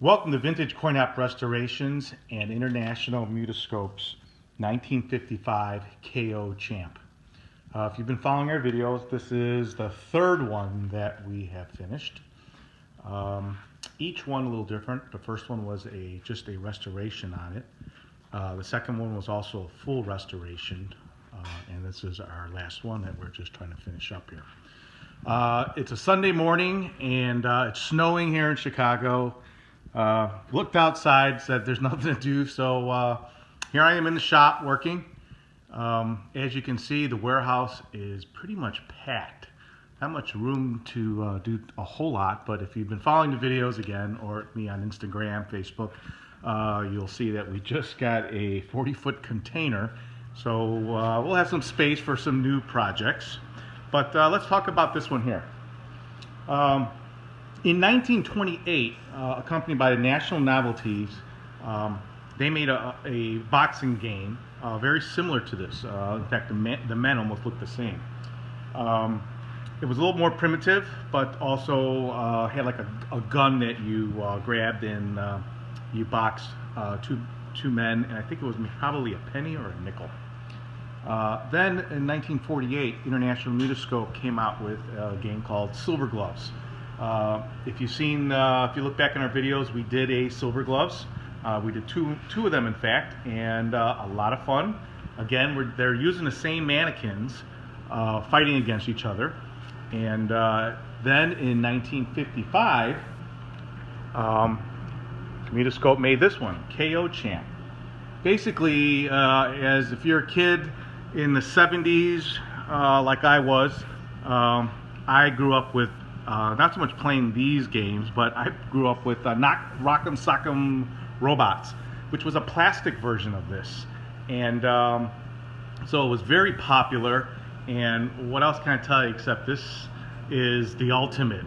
Welcome to Vintage Coin Op Restorations and International Mutoscope's 1955 KO Champ. If you've been following our videos, this is the third one that we have finished. Each one a little different. The first one was just a restoration on it. The second one was also a full restoration, and this is our last one that we're just trying to finish up here. It's a Sunday morning, and it's snowing here in Chicago. Looked outside, said there's nothing to do, so here I am in the shop working. As you can see, the warehouse is pretty much packed. Not much room to do a whole lot, but if you've been following the videos again, or me on Instagram, Facebook, you'll see that we just got a 40-foot container, so we'll have some space for some new projects. But let's talk about this one here. In 1928, a company by the National Novelties, they made a boxing game very similar to this. In fact, the men almost looked the same. It was a little more primitive, but also had like a gun that you grabbed and you boxed two men, and I think it was probably a penny or a nickel. Then in 1948, International Mutoscope came out with a game called Silver Gloves. If you look back in our videos, we did a Silver Gloves. We did two of them, in fact, and a lot of fun. Again, they're using the same mannequins, fighting against each other. And then in 1955, Mutoscope made this one, KO Champ. Basically, as if you're a kid in the 70s, like I was, I grew up with not so much playing these games, but I grew up with Rock'em Sock'em Robots, which was a plastic version of this. And so it was very popular. And what else can I tell you except this is the ultimate.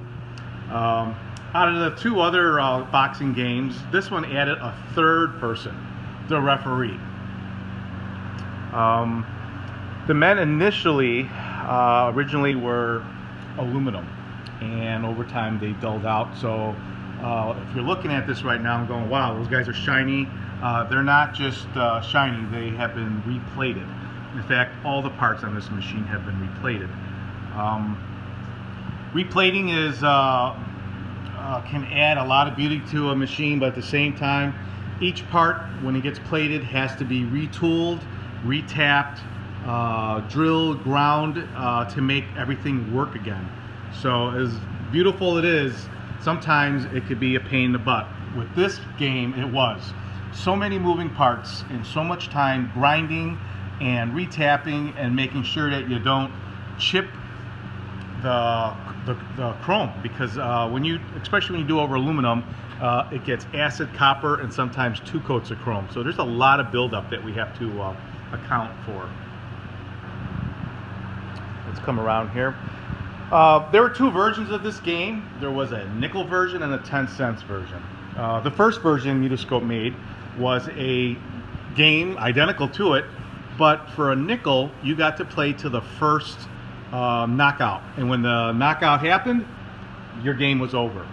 Out of the two other boxing games, this one added a third person, the referee. The men originally were aluminum, and over time they dulled out. So if you're looking at this right now, I'm going, wow, those guys are shiny. They're not just shiny, they have been replated. In fact, all the parts on this machine have been replated. Replating can add a lot of beauty to a machine, but at the same time, each part, when it gets plated, has to be retooled, retapped, drilled, ground to make everything work again. So as beautiful it is, sometimes it could be a pain in the butt. With this game, it was. So many moving parts and so much time grinding and retapping and making sure that you don't chip the chrome, because especially when you do over aluminum, it gets acid, copper, and sometimes 2 coats of chrome. So there's a lot of buildup that we have to account for. Let's come around here. There were 2 versions of this game. There was a nickel version and a 10-cent version. The first version Mutoscope made was a game identical to it, but for a nickel, you got to play to the first knockout. And when the knockout happened, your game was over.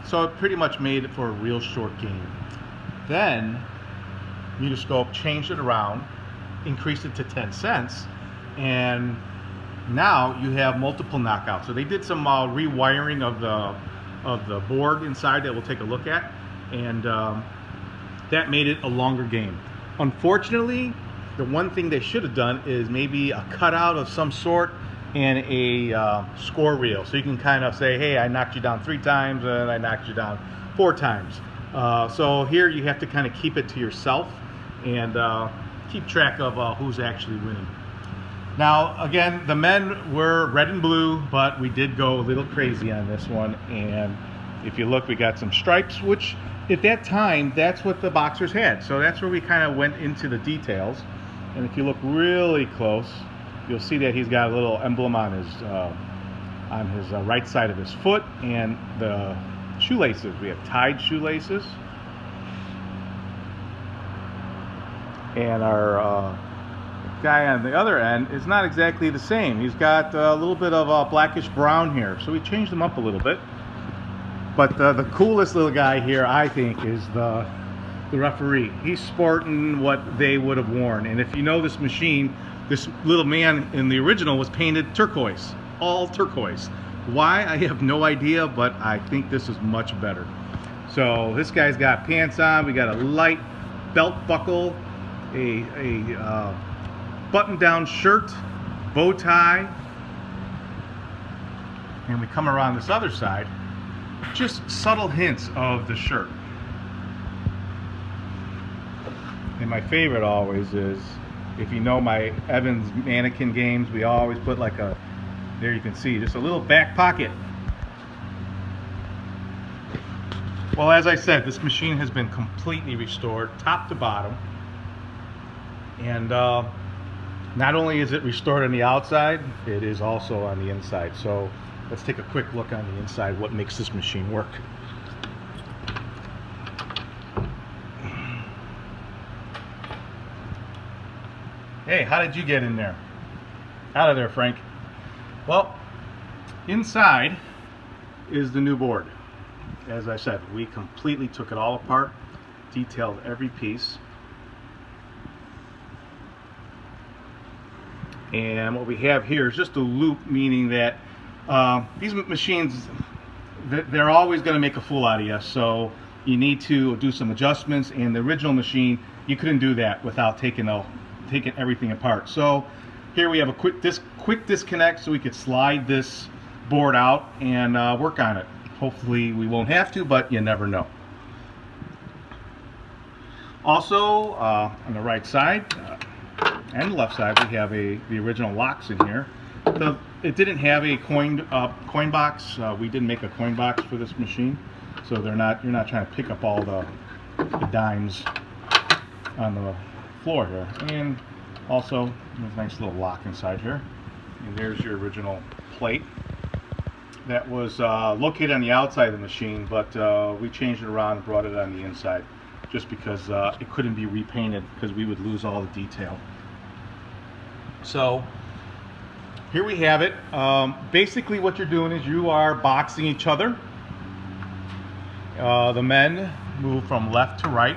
So it pretty much made it for a real short game. Then Mutoscope changed it around, increased it to 10 cents, and now you have multiple knockouts. So they did some rewiring of the board inside that we'll take a look at, and that made it a longer game. Unfortunately, the one thing they should have done is maybe a cutout of some sort and a score reel, so you can kind of say, hey, I knocked you down 3 times and I knocked you down 4 times. So here you have to kind of keep it to yourself and keep track of who's actually winning. Now, again, the men were red and blue, but we did go a little crazy on this one. And if you look, we got some stripes, which at that time, that's what the boxers had. So that's where we kind of went into the details. And if you look really close, you'll see that he's got a little emblem on his right side of his foot, and the shoelaces. We have tied shoelaces. And our guy on the other end is not exactly the same. He's got a little bit of a blackish brown here, so we changed them up a little bit. But the coolest little guy here, I think, is the referee. He's sporting what they would have worn. And if you know this machine, this little man in the original was painted turquoise, all turquoise. Why? I have no idea, but I think this is much better. So this guy's got pants on. We got a light belt buckle, a button-down shirt, bow tie, and we come around this other side. Just subtle hints of the shirt. And my favorite always is, if you know my Evans mannequin games, we always put like a, there you can see, just a little back pocket. Well, as I said, this machine has been completely restored, top to bottom. And not only is it restored on the outside, it is also on the inside. So let's take a quick look on the inside, what makes this machine work. Hey, how did you get in there? Out of there, Frank. Well, inside is the new board. As I said, we completely took it all apart, detailed every piece. And what we have here is just a loop, meaning that these machines, they're always going to make a fool out of you, so you need to do some adjustments. And the original machine, you couldn't do that without taking everything apart. So here we have a quick disconnect, so we could slide this board out and work on it. Hopefully we won't have to, but you never know. Also, on the right side and the left side, we have the original locks in here. It didn't have a coin box. We didn't make a coin box for this machine, so you're not trying to pick up all the dimes on the floor here. And also, there's a nice little lock inside here. And there's your original plate that was located on the outside of the machine, but we changed it around and brought it on the inside, just because it couldn't be repainted because we would lose all the detail. So here we have it. Basically what you're doing is you are boxing each other. The men move from left to right.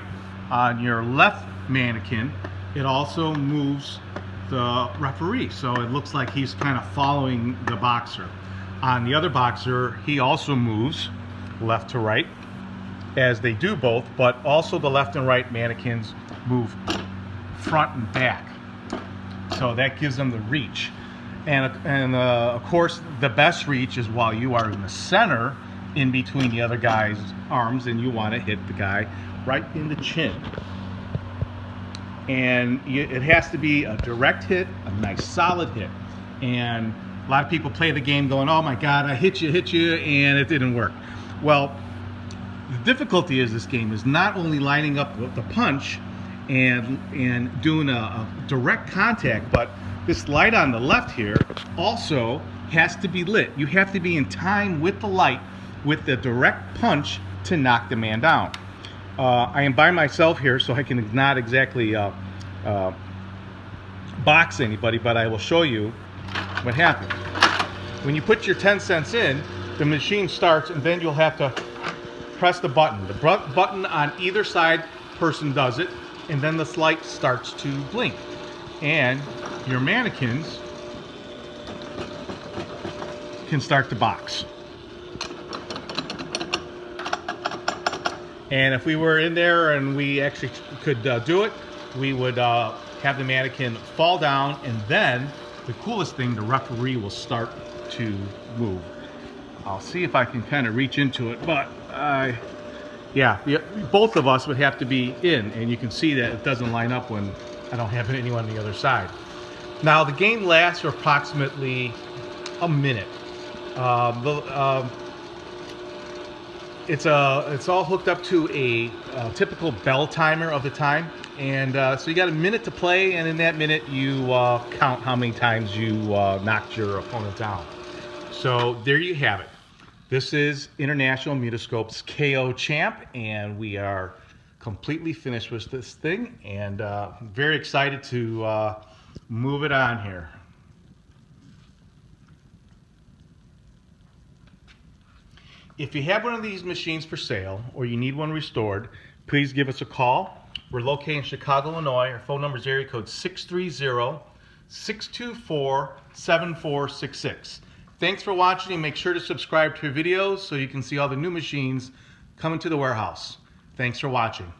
On your left mannequin, it also moves the referee, so it looks like he's kind of following the boxer. On the other boxer, he also moves left to right, as they do both, but also the left and right mannequins move front and back. So that gives them the reach. And of course, the best reach is while you are in the center, in between the other guy's arms, and you want to hit the guy right in the chin. And it has to be a direct hit, a nice solid hit. And a lot of people play the game going, oh my God, I hit you, and it didn't work. Well, the difficulty is this game is not only lining up the punch and doing a direct contact, but this light on the left here also has to be lit. You have to be in time with the light, with the direct punch to knock the man down. I am by myself here, so I can not exactly box anybody, but I will show you what happens. When you put your 10 cents in, the machine starts, and then you'll have to press the button. The button on either side person does it, and then the light starts to blink. And your mannequins can start to box. And if we were in there and we actually could do it, we would have the mannequin fall down, and then the coolest thing, the referee will start to move. I'll see if I can kind of reach into it, but yeah, both of us would have to be in, and you can see that it doesn't line up when I don't have anyone on the other side. Now the game lasts for approximately a minute. It's all hooked up to a typical bell timer of the time, and so you got a minute to play, and in that minute you count how many times you knocked your opponent down. So there you have it. This is International Mutoscope's KO Champ, and we are completely finished with this thing, and very excited to move it on here. if you have one of these machines for sale or you need one restored, please give us a call. We're located in Chicago, Illinois. Our phone number is area code 630-624-7466. Thanks for watching, and make sure to subscribe to our videos so you can see all the new machines coming to the warehouse. Thanks for watching.